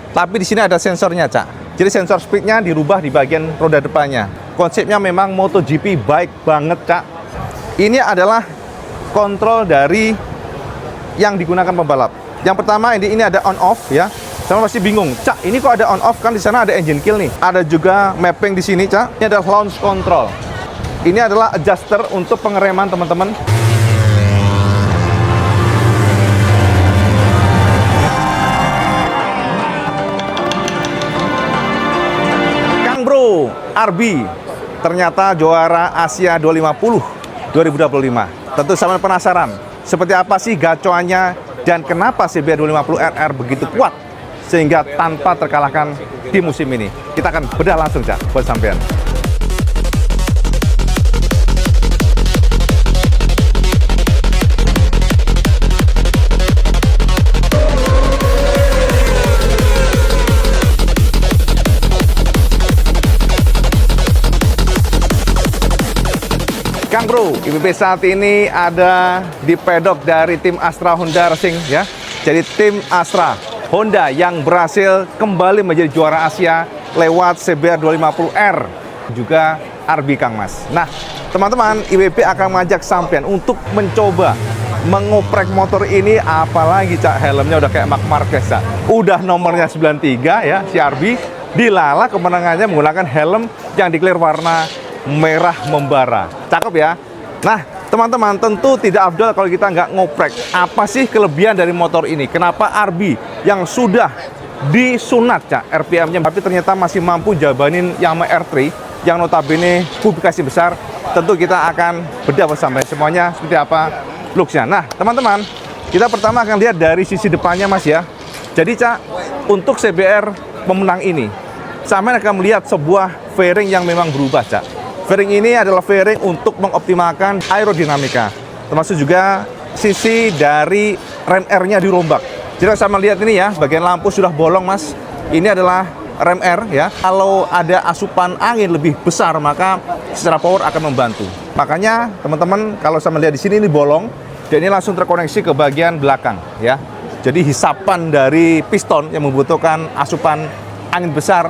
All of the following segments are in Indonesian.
Tapi di sini ada sensornya, Cak. Jadi sensor speednya dirubah di bagian roda depannya. Konsepnya memang MotoGP bike banget, Cak. Ini adalah kontrol dari yang digunakan pembalap. Yang pertama ini ada on off ya. Sama pasti bingung, Cak, ini kok ada on off, kan di sana ada engine kill nih. Ada juga mapping di sini, Cak. Ini ada launch control. Ini adalah adjuster untuk pengereman, teman-teman. Kang Bro, RB ternyata juara Asia 250 2025. Tentu sama penasaran, seperti apa sih gacoannya dan kenapa CBR 250RR begitu kuat sehingga tanpa terkalahkan di musim ini. Kita akan bedah langsung, Cak, buat sampean. Kang Bro, IWP saat ini ada di pedok dari tim Astra Honda Racing ya. Jadi tim Astra Honda yang berhasil kembali menjadi juara Asia lewat CBR 250R juga RB Kang Mas. Nah, teman-teman, IWP akan mengajak sampean untuk mencoba mengoprek motor ini, apalagi, Cak, helmnya udah kayak Marc Marquez, Cak. Udah nomornya 93 ya, si RB dilala kemenangannya menggunakan helm yang declare warna merah membara. Cakep ya. Nah, teman-teman, tentu tidak afdol kalau kita nggak ngoprek. Apa sih kelebihan dari motor ini? Kenapa RB yang sudah disunat, Cak, RPM-nya, tapi ternyata masih mampu jabanin Yamaha R3 yang notabene publikasi besar? Tentu kita akan bedah bersama semuanya seperti apa looks-nya. Nah, teman-teman, kita pertama akan lihat dari sisi depannya, Mas ya. Jadi, Cak, untuk CBR pemenang ini, sampean akan melihat sebuah fairing yang memang berubah, Cak. Fairing ini adalah fairing untuk mengoptimalkan aerodinamika, termasuk juga sisi dari rem R-nya dirombak. Jadi sama lihat ini ya, bagian lampu sudah bolong, Mas. Ini adalah rem R ya. Kalau ada asupan angin lebih besar, maka secara power akan membantu. Makanya teman-teman, kalau sama lihat di sini ini bolong, dan ini langsung terkoneksi ke bagian belakang ya. Jadi hisapan dari piston yang membutuhkan asupan angin besar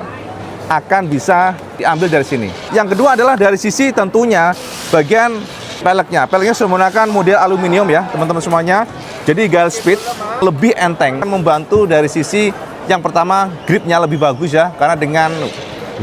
akan bisa diambil dari sini. Yang kedua adalah dari sisi tentunya bagian peleknya. Peleknya sudah menggunakan model aluminium ya, teman-teman semuanya. Jadi gale speed lebih enteng, membantu dari sisi yang pertama gripnya lebih bagus ya, karena dengan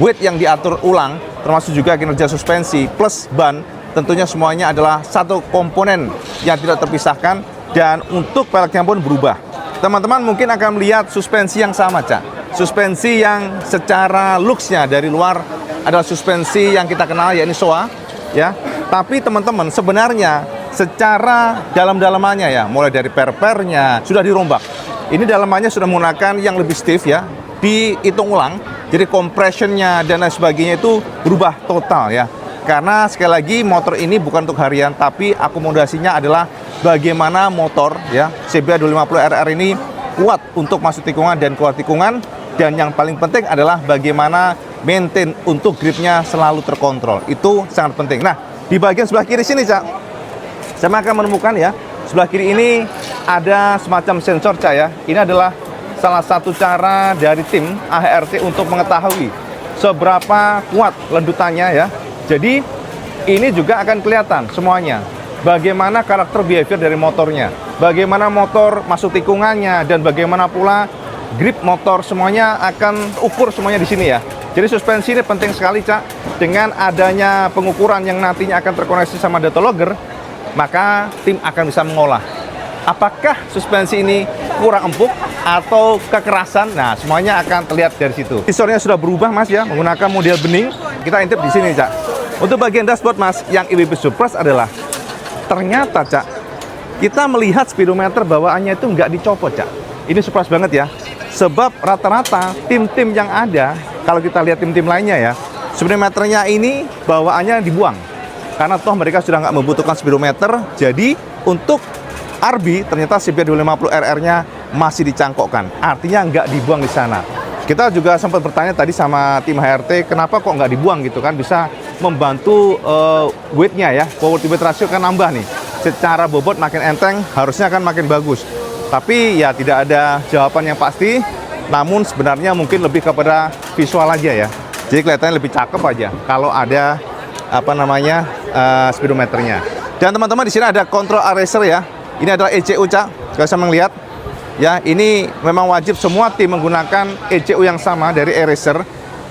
weight yang diatur ulang, termasuk juga kinerja suspensi plus ban, tentunya semuanya adalah satu komponen yang tidak terpisahkan. Dan untuk peleknya pun berubah. Teman-teman mungkin akan melihat suspensi yang sama, Cak. Suspensi yang secara looks-nya dari luar adalah suspensi yang kita kenal, yakni SOA ya. Tapi teman-teman, sebenarnya secara dalam-dalamannya ya, mulai dari per-pernya sudah dirombak. Ini dalamannya sudah menggunakan yang lebih stiff ya, dihitung ulang. Jadi compression-nya dan lain sebagainya itu berubah total ya. Karena sekali lagi motor ini bukan untuk harian, tapi akomodasinya adalah bagaimana motor ya CBR 250RR ini kuat untuk masuk tikungan dan keluar tikungan. Dan yang paling penting adalah bagaimana maintain untuk gripnya selalu terkontrol. Itu sangat penting. Nah, di bagian sebelah kiri sini, Cak, saya akan menemukan ya, sebelah kiri ini ada semacam sensor, Cak ya. Ini adalah salah satu cara dari tim AHRT untuk mengetahui seberapa kuat lendutannya ya. Jadi, ini juga akan kelihatan semuanya. Bagaimana karakter behavior dari motornya, bagaimana motor masuk tikungannya, dan bagaimana pula grip motor, semuanya akan ukur semuanya di sini ya. Jadi suspensi ini penting sekali, Cak. Dengan adanya pengukuran yang nantinya akan terkoneksi sama data logger, maka tim akan bisa mengolah apakah suspensi ini kurang empuk atau kekerasan. Nah, semuanya akan terlihat dari situ. Visornya sudah berubah, Mas ya, menggunakan model bening. Kita intip di sini, Cak. Untuk bagian dashboard, Mas, yang IWP surprise adalah ternyata, Cak, kita melihat speedometer bawaannya itu nggak dicopot, Cak. Ini surprise banget ya. Sebab rata-rata tim-tim yang ada, kalau kita lihat tim-tim lainnya ya, speedometernya ini bawaannya dibuang. Karena toh mereka sudah nggak membutuhkan speedometer. Jadi untuk RB ternyata CBR 250RR-nya masih dicangkokkan. Artinya nggak dibuang di sana. Kita juga sempat bertanya tadi sama tim HRT, kenapa kok nggak dibuang gitu kan? Bisa membantu weight-nya ya, power to weight ratio kan nambah nih. Secara bobot makin enteng, harusnya kan makin bagus. Tapi ya tidak ada jawaban yang pasti. namun sebenarnya mungkin lebih kepada visual aja ya. Jadi kelihatannya lebih cakep aja kalau ada speedometernya. Dan teman-teman di sini ada control eraser ya. Ini adalah ECU, Cak. Kalau saya melihat ya, ini memang wajib semua tim menggunakan ECU yang sama dari eraser.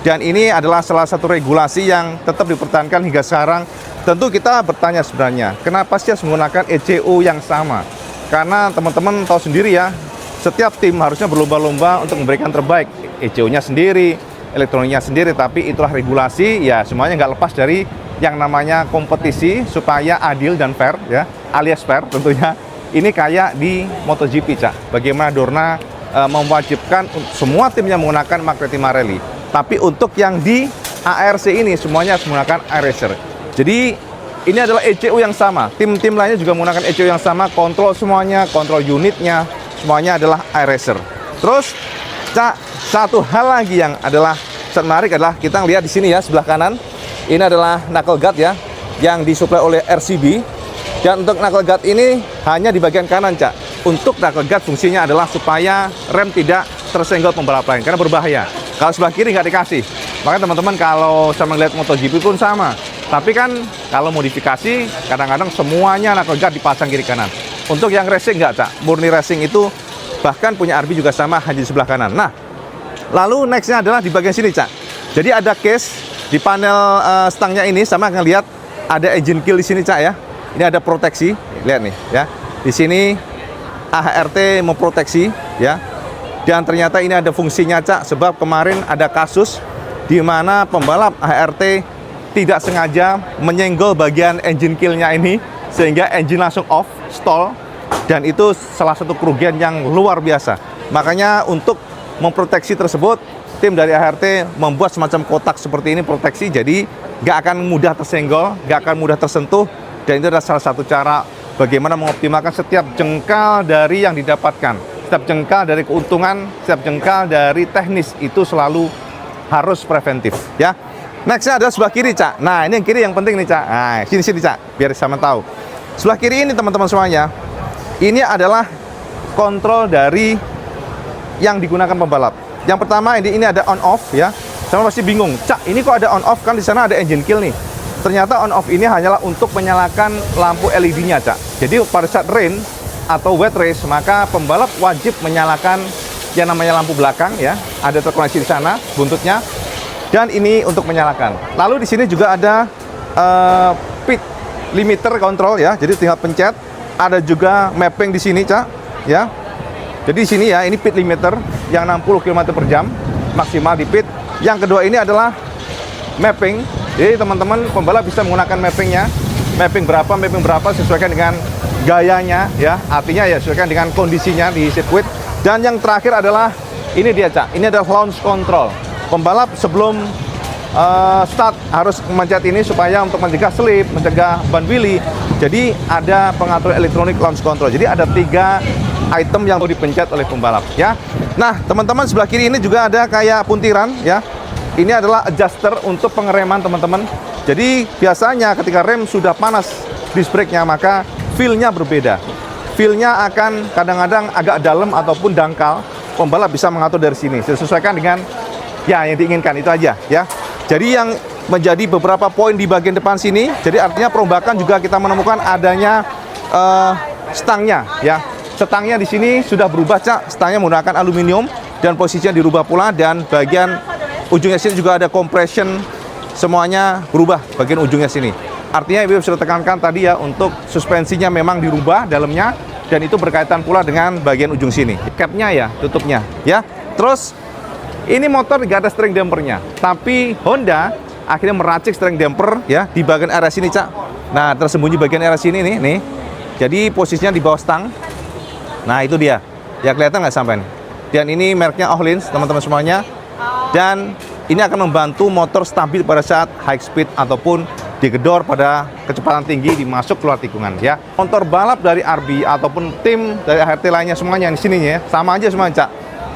Dan ini adalah salah satu regulasi yang tetap dipertahankan hingga sekarang. Tentu kita bertanya sebenarnya, kenapa sih harus menggunakan ECU yang sama? Karena teman-teman tahu sendiri ya, setiap tim harusnya berlomba-lomba untuk memberikan terbaik. ECU-nya sendiri, elektroniknya sendiri, tapi itulah regulasi, ya semuanya nggak lepas dari yang namanya kompetisi supaya adil dan fair, ya, alias fair tentunya. Ini kayak di MotoGP, Cak. Bagaimana Dorna mewajibkan semua tim yang menggunakan Magnetic Marelli. Tapi untuk yang di ARC ini semuanya harus menggunakan eraser. Jadi ini adalah ECU yang sama. Tim-tim lainnya juga menggunakan ECU yang sama. Kontrol semuanya, kontrol unitnya, semuanya adalah eraser. Terus, Cak, satu hal lagi yang adalah menarik adalah kita lihat di sini ya, sebelah kanan. Ini adalah knuckle guard ya, yang disuplai oleh RCB. Dan untuk knuckle guard ini hanya di bagian kanan, Cak. Untuk knuckle guard fungsinya adalah supaya rem tidak tersenggol pembalap lain, karena berbahaya. Kalau sebelah kiri nggak dikasih. Makanya teman-teman kalau saya melihat MotoGP pun sama. Tapi kan kalau modifikasi kadang-kadang semuanya knuckle guard dipasang kiri kanan. Untuk yang racing nggak, Cak. Murni racing itu bahkan punya RB juga sama, hanya di sebelah kanan. Nah, lalu nextnya adalah di bagian sini, Cak. Jadi ada case di panel stangnya ini, sama akan lihat ada engine kill di sini, Cak ya. Ini ada proteksi, lihat nih ya. Di sini AHRT memproteksi ya. Dan ternyata ini ada fungsinya, Cak, sebab kemarin ada kasus di mana pembalap AHRT tidak sengaja menyenggol bagian engine kill-nya ini sehingga engine langsung off, stall, dan itu salah satu kerugian yang luar biasa. Makanya untuk memproteksi tersebut, tim dari AHRT membuat semacam kotak seperti ini proteksi, jadi nggak akan mudah tersenggol, nggak akan mudah tersentuh, dan itu adalah salah satu cara bagaimana mengoptimalkan setiap jengkal dari yang didapatkan. Setiap jengkal dari keuntungan, setiap jengkal dari teknis itu selalu harus preventif ya. Nextnya adalah sebelah kiri, Cak. Nah, ini yang kiri yang penting nih, Cak. Nah, sini, Cak, biar sama tahu. Sebelah kiri ini teman-teman semuanya, ini adalah kontrol dari yang digunakan pembalap. Yang pertama ini ada on off ya. Sama pasti bingung, Cak, ini kok ada on off, kan di sana ada engine kill nih. Ternyata on off ini hanyalah untuk menyalakan lampu LED-nya, Cak. Jadi pada saat rain atau wet race, maka pembalap wajib menyalakan yang namanya lampu belakang ya. Ada terkoneksi di sana buntutnya. Dan ini untuk menyalakan. Lalu di sini juga ada pit limiter control ya. Jadi tinggal pencet. Ada juga mapping di sini, Cak, ya. Jadi di sini ya, ini pit limiter yang 60 km/jam maksimal di pit. Yang kedua ini adalah mapping. Jadi teman-teman pembalap bisa menggunakan mappingnya. Mapping berapa sesuaikan dengan gayanya ya. Artinya ya sesuaikan dengan kondisinya di sirkuit. Dan yang terakhir adalah ini dia, Cak. Ini adalah launch control. Pembalap sebelum start harus mencet ini supaya untuk mencegah slip, mencegah ban wheelie. Jadi ada pengatur elektronik launch control. Jadi ada 3 item yang perlu dipencet oleh pembalap ya. Nah, teman-teman sebelah kiri ini juga ada kayak puntiran ya. Ini adalah adjuster untuk pengereman, teman-teman. Jadi biasanya ketika rem sudah panas disc brake-nya, maka feel-nya berbeda. Feel-nya akan kadang-kadang agak dalam ataupun dangkal. Pembalap bisa mengatur dari sini sesuaikan dengan ya yang diinginkan, itu aja ya. Jadi yang menjadi beberapa poin di bagian depan sini, jadi artinya perombakan juga kita menemukan adanya stangnya ya. Stangnya di sini sudah berubah, Cak. Stangnya menggunakan aluminium dan posisinya dirubah pula, dan bagian ujungnya sini juga ada compression, semuanya berubah bagian ujungnya sini. Artinya Ibu sudah tekankan tadi ya, untuk suspensinya memang dirubah dalamnya, dan itu berkaitan pula dengan bagian ujung sini. Capnya ya, tutupnya ya. Terus ini motor nggak ada steering dampernya, tapi Honda akhirnya meracik steering damper ya di bagian area sini, Cak. Nah, tersembunyi bagian area sini nih. Jadi posisinya di bawah stang. Nah, itu dia. Ya, kelihatan nggak sampai nih. Dan ini mereknya Öhlins, teman-teman semuanya. Dan ini akan membantu motor stabil pada saat high speed ataupun digedor pada kecepatan tinggi di masuk keluar tikungan ya. Motor balap dari RB ataupun tim dari AHRT lainnya semuanya di sini ya, sama aja semua, Cak.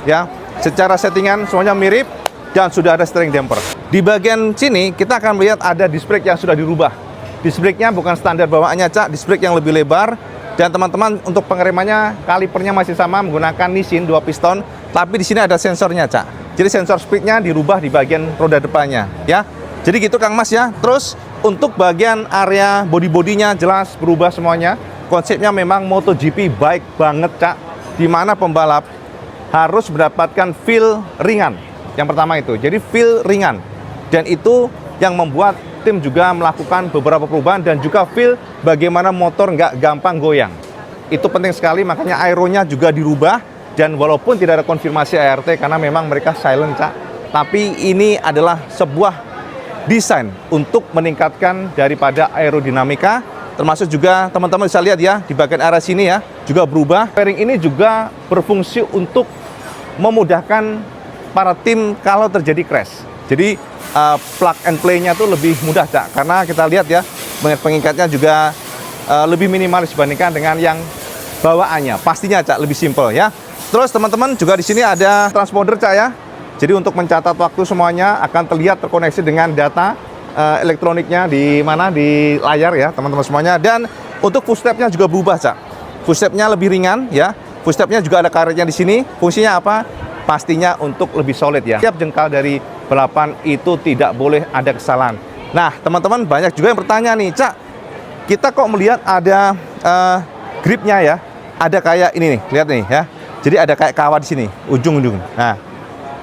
Ya. Secara settingan semuanya mirip dan sudah ada steering damper. Di bagian sini kita akan melihat ada disc brake yang sudah dirubah. Disc brake-nya bukan standar bawaannya, Cak. Disc brake yang lebih lebar Dan teman-teman, untuk pengeremannya kalipernya masih sama menggunakan Nissin 2 piston, tapi di sini ada sensornya, Cak. Jadi sensor speednya dirubah di bagian roda depannya, ya. Jadi gitu Kang Mas ya. Terus untuk bagian area body-bodinya jelas berubah semuanya. Konsepnya memang MotoGP bike banget, Cak. Di mana pembalap harus mendapatkan feel ringan. Yang pertama itu, jadi feel ringan. Dan itu yang membuat tim juga melakukan beberapa perubahan dan juga feel bagaimana motor nggak gampang goyang. Itu penting sekali, makanya aeronya juga dirubah. Dan walaupun tidak ada konfirmasi ART karena memang mereka silent, Cak, tapi ini adalah sebuah desain untuk meningkatkan daripada aerodinamika. Termasuk juga teman-teman bisa lihat ya, di bagian area sini ya, juga berubah. Fairing ini juga berfungsi untuk memudahkan para tim kalau terjadi crash. Jadi plug and play-nya tuh lebih mudah, Cak, karena kita lihat ya, pengikatnya juga lebih minimalis dibandingkan dengan yang bawaannya. Pastinya, Cak, lebih simple ya. Terus teman-teman juga di sini ada transponder, Cak, ya. Jadi untuk mencatat waktu semuanya akan terlihat terkoneksi dengan data elektroniknya di mana di layar ya, teman-teman semuanya. Dan untuk footstep-nya juga berubah, Cak. Footstep-nya lebih ringan ya. Footstep-nya juga ada karetnya di sini. Fungsinya apa? Pastinya untuk lebih solid ya. Setiap jengkal dari balapan itu tidak boleh ada kesalahan. Nah, teman-teman banyak juga yang bertanya nih, Cak, kita kok melihat ada gripnya ya, ada kayak ini nih, lihat nih ya. Jadi ada kayak kawat di sini, ujung-ujung. Nah,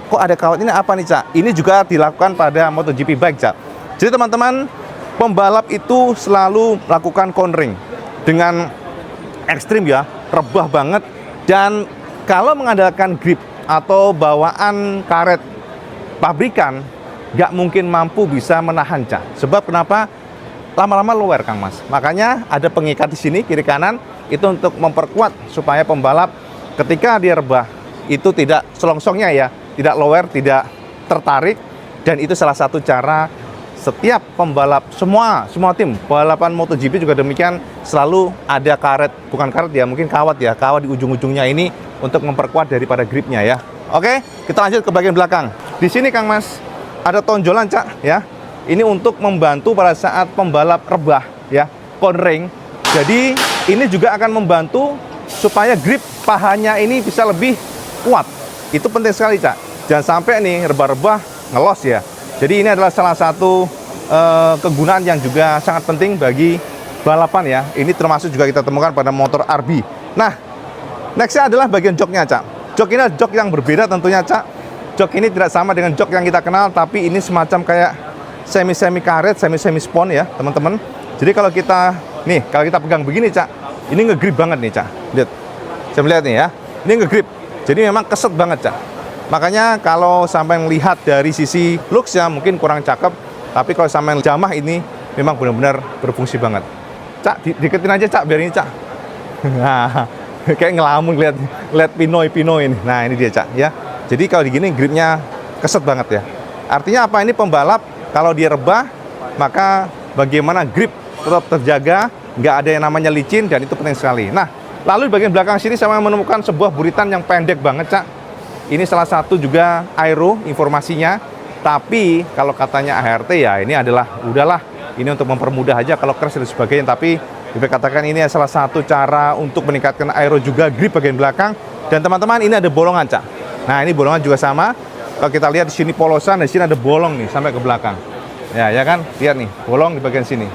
kok ada kawat ini apa nih, Cak? Ini juga dilakukan pada MotoGP bike, Cak. Jadi teman-teman, pembalap itu selalu melakukan cornering dengan ekstrim ya, rebah banget. Dan kalau mengandalkan grip atau bawaan karet pabrikan, nggak mungkin mampu bisa menahan, Cak. Sebab kenapa? Lama-lama lower, Kang Mas. Makanya ada pengikat di sini kiri kanan itu untuk memperkuat supaya pembalap ketika dia rebah itu tidak selongsongnya ya, tidak lower, tidak tertarik. Dan itu salah satu cara setiap pembalap, semua tim balapan MotoGP juga demikian, selalu ada karet, bukan karet ya, mungkin kawat ya, kawat di ujung-ujungnya ini untuk memperkuat daripada gripnya ya. Oke, kita lanjut ke bagian belakang. Di sini Kang Mas ada tonjolan, Cak, ya. Ini untuk membantu pada saat pembalap rebah ya, cornering. Jadi ini juga akan membantu supaya grip pahanya ini bisa lebih kuat. Itu penting sekali, Cak. Jangan sampai nih rebah-rebah ngelos ya. Jadi ini adalah salah satu kegunaan yang juga sangat penting bagi balapan ya. Ini termasuk juga kita temukan pada motor RB. Nah, nextnya adalah bagian joknya, Cak. Jok ini adalah jok yang berbeda tentunya, Cak. Jok ini tidak sama dengan jok yang kita kenal, tapi ini semacam kayak semi-semi karet, semi-semi spon ya, teman-teman. Jadi kalau kita pegang begini, Cak, ini ngegrip banget nih, Cak. Lihat, saya melihat nih ya, ini ngegrip. Jadi memang keset banget, Cak. Makanya kalau sampai melihat dari sisi looks ya mungkin kurang cakep, tapi kalau sampai jamah ini memang benar-benar berfungsi banget. Cak, deketin aja, Cak, biar ini, Cak. Nah, kayak ngelamun lihat Pinoy ini. Nah, ini dia, Cak, ya. Jadi kalau digini gripnya keset banget ya. Artinya apa? Ini pembalap kalau dia rebah, maka bagaimana grip tetap terjaga, nggak ada yang namanya licin, dan itu penting sekali. Nah, lalu di bagian belakang sini saya menemukan sebuah buritan yang pendek banget, Cak. Ini salah satu juga aero informasinya. Tapi kalau katanya ART ya ini adalah udahlah, ini untuk mempermudah aja kalau crash dan sebagainya. Tapi dikatakan ini salah satu cara untuk meningkatkan aero juga grip bagian belakang. Dan teman-teman ini ada bolongan, Cak. Nah, ini bolongan juga sama. Kalau kita lihat di sini polosan, di sini ada bolong nih sampai ke belakang. Ya kan? Lihat nih, bolong di bagian sini.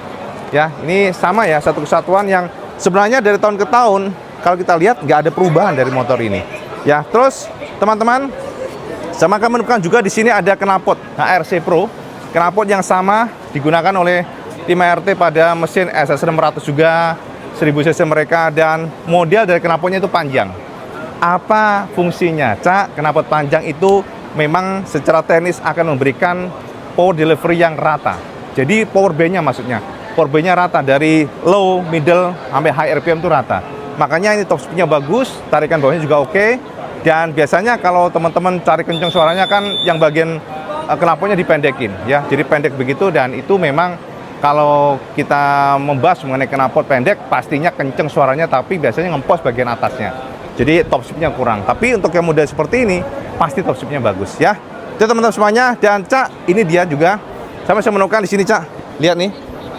Ya, ini sama ya, satu kesatuan yang sebenarnya dari tahun ke tahun kalau kita lihat nggak ada perubahan dari motor ini. Ya, terus teman-teman sama akan menemukan juga di sini ada knalpot HRC Pro. Knalpot yang sama digunakan oleh tim ART pada mesin SS600 juga, 1000 cc mereka, dan model dari knalpotnya itu panjang. Apa fungsinya, Cak? Knalpot panjang itu memang secara teknis akan memberikan power delivery yang rata. Jadi power band-nya maksudnya. Power band-nya rata dari low, middle, sampai high RPM itu rata. Makanya ini top speed-nya bagus, tarikan bawahnya juga oke. Dan biasanya kalau teman-teman cari kenceng suaranya kan yang bagian knalpotnya dipendekin ya. Jadi pendek begitu, dan itu memang kalau kita membahas mengenai knalpot pendek pastinya kenceng suaranya, tapi biasanya ngempos bagian atasnya. Jadi top speed-nya kurang. Tapi untuk yang model seperti ini pasti top speed-nya bagus ya. Jadi teman-teman semuanya, dan Cak, ini dia juga saya masih menemukan di sini, Cak. Lihat nih.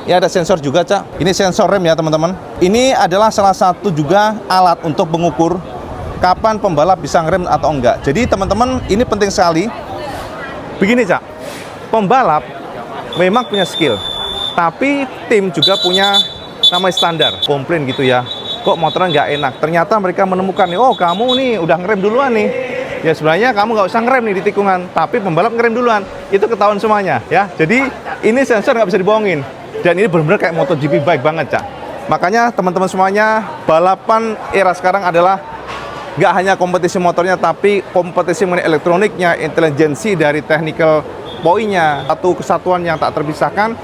Ini ada sensor juga, Cak. Ini sensor rem ya, teman-teman. Ini adalah salah satu juga alat untuk mengukur kapan pembalap bisa ngerem atau enggak. Jadi, teman-teman, ini penting sekali. Begini, Cak. Pembalap memang punya skill, tapi tim juga punya namanya standar. Komplain gitu ya, kok motornya nggak enak. Ternyata mereka menemukan nih, oh kamu nih udah ngerem duluan nih. Ya sebenarnya kamu nggak usah ngerem nih di tikungan, tapi pembalap ngerem duluan. Itu ketahuan semuanya ya. Jadi ini sensor nggak bisa dibohongin. Dan ini benar-benar kayak MotoGP bike banget, Cak. Makanya teman-teman semuanya, balapan era sekarang adalah nggak hanya kompetisi motornya, tapi kompetisi mengenai elektroniknya, intelijensi dari technical poinnya, satu kesatuan yang tak terpisahkan.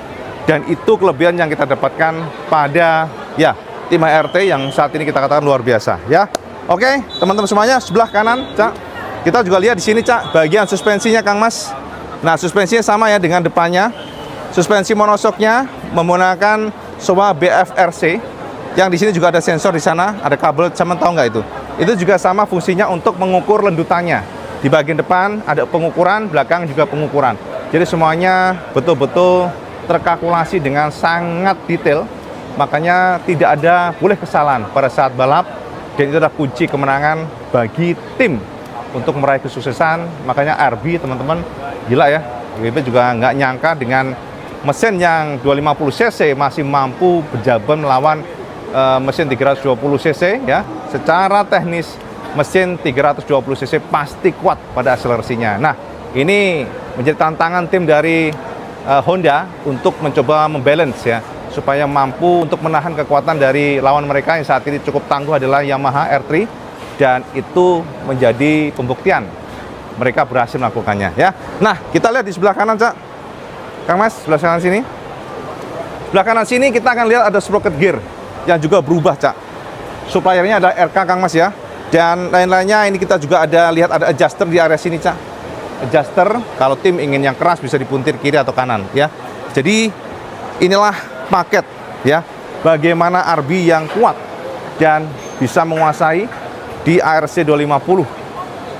Dan itu kelebihan yang kita dapatkan pada ya tim HRT yang saat ini kita katakan luar biasa ya. Oke, teman-teman semuanya, sebelah kanan, Cak. Kita juga lihat di sini, Cak, bagian suspensinya, Kang Mas. Nah, suspensinya sama ya dengan depannya. Suspensi monosoknya menggunakan Showa BFRC. Yang di sini juga ada sensor di sana, ada kabel, sama tahu nggak itu? Itu juga sama fungsinya untuk mengukur lendutannya. Di bagian depan ada pengukuran, belakang juga pengukuran. Jadi semuanya betul-betul terkalkulasi dengan sangat detail. Makanya tidak ada boleh kesalahan pada saat balap. Dan itu adalah kunci kemenangan bagi tim untuk meraih kesuksesan. Makanya RB, teman-teman, gila ya. WB juga nggak nyangka dengan mesin yang 250 cc masih mampu berjalan melawan mesin 320 cc ya. Secara teknis mesin 320 cc pasti kuat pada akselerasinya. Nah, ini menjadi tantangan tim dari Honda untuk mencoba membalance ya, supaya mampu untuk menahan kekuatan dari lawan mereka yang saat ini cukup tangguh adalah Yamaha R3, dan itu menjadi pembuktian mereka berhasil melakukannya ya. Nah, kita lihat di sebelah kanan, Cak. Kang Mas, sebelah kanan sini. Sebelah kanan sini kita akan lihat ada sprocket gear yang juga berubah, Cak. Suppliernya ada RK, Kang Mas ya. Dan lain-lainnya ini kita juga ada lihat ada adjuster di area sini, Cak. Adjuster kalau tim ingin yang keras bisa dipuntir kiri atau kanan ya. Jadi inilah paket ya, bagaimana RB yang kuat dan bisa menguasai di ARC 250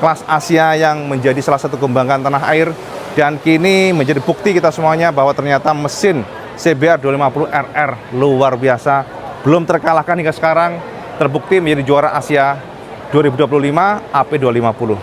kelas Asia yang menjadi salah satu kebanggaan tanah air, dan kini menjadi bukti kita semuanya bahwa ternyata mesin CBR 250 RR luar biasa, belum terkalahkan hingga sekarang, terbukti menjadi juara Asia 2025 AP 250.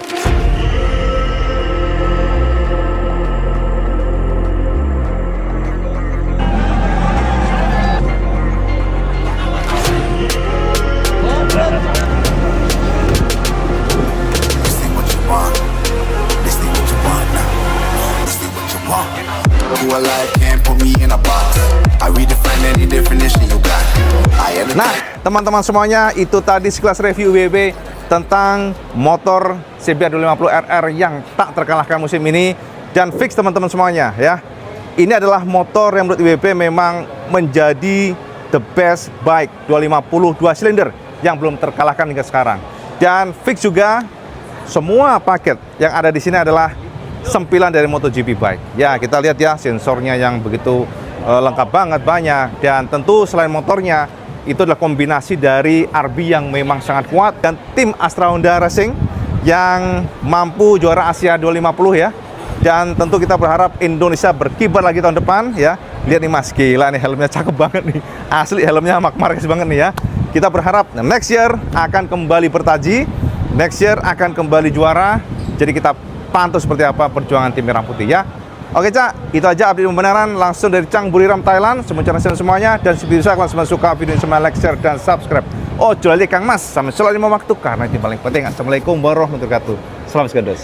Nah, teman-teman semuanya, itu tadi sekilas review WB tentang motor CBR 250 RR yang tak terkalahkan musim ini. Dan fix teman-teman semuanya ya, ini adalah motor yang menurut WB memang menjadi the best bike 250 2 silinder yang belum terkalahkan hingga sekarang. Dan fix juga semua paket yang ada di sini adalah sempilan dari MotoGP bike. Ya, kita lihat ya sensornya yang begitu lengkap banget, banyak. Dan tentu selain motornya, itu adalah kombinasi dari RB yang memang sangat kuat dan tim Astra Honda Racing yang mampu juara Asia 250 ya. Dan tentu kita berharap Indonesia berkibar lagi tahun depan ya. Lihat nih Mas, gila nih helmnya cakep banget nih. Asli helmnya Marc Marquez banget nih ya. Kita berharap next year akan kembali bertaji, next year akan kembali juara. Jadi kita pantau seperti apa perjuangan tim Merah Putih ya. Oke, Cak, itu aja update pembenaran langsung dari Chang Buriram Thailand. Semoga semuanya, dan si bisa kalau suka video ini, semua like, share, dan subscribe. Oh, jual aja Kang Mas, sampai selalu lima waktu karena ini paling penting. Assalamualaikum warahmatullahi wabarakatuh. Salam segados.